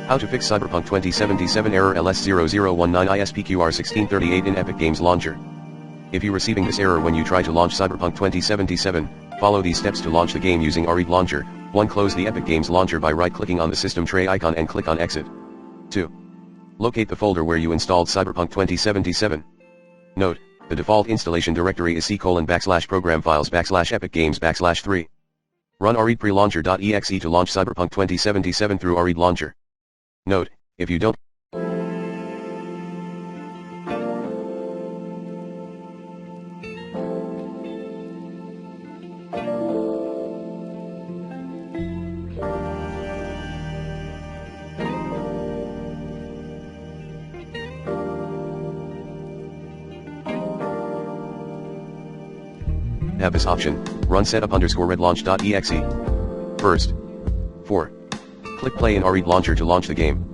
How to fix Cyberpunk 2077 error LS-0019-IS-PQR1638 in Epic Games Launcher. If you're receiving this error when you try to launch Cyberpunk 2077, follow these steps to launch the game using RE Launcher. 1. Close the Epic Games Launcher by right-clicking on the system tray icon and click on Exit. 2. Locate the folder where you installed Cyberpunk 2077. Note, the default installation directory is c:/program files /epic games /3. Run RE prelauncher.exe to launch Cyberpunk 2077 through RE Launcher. Note, if you don't have this option, run setup_redlaunch.exe. First. 4. Click play in RE Launcher to launch the game.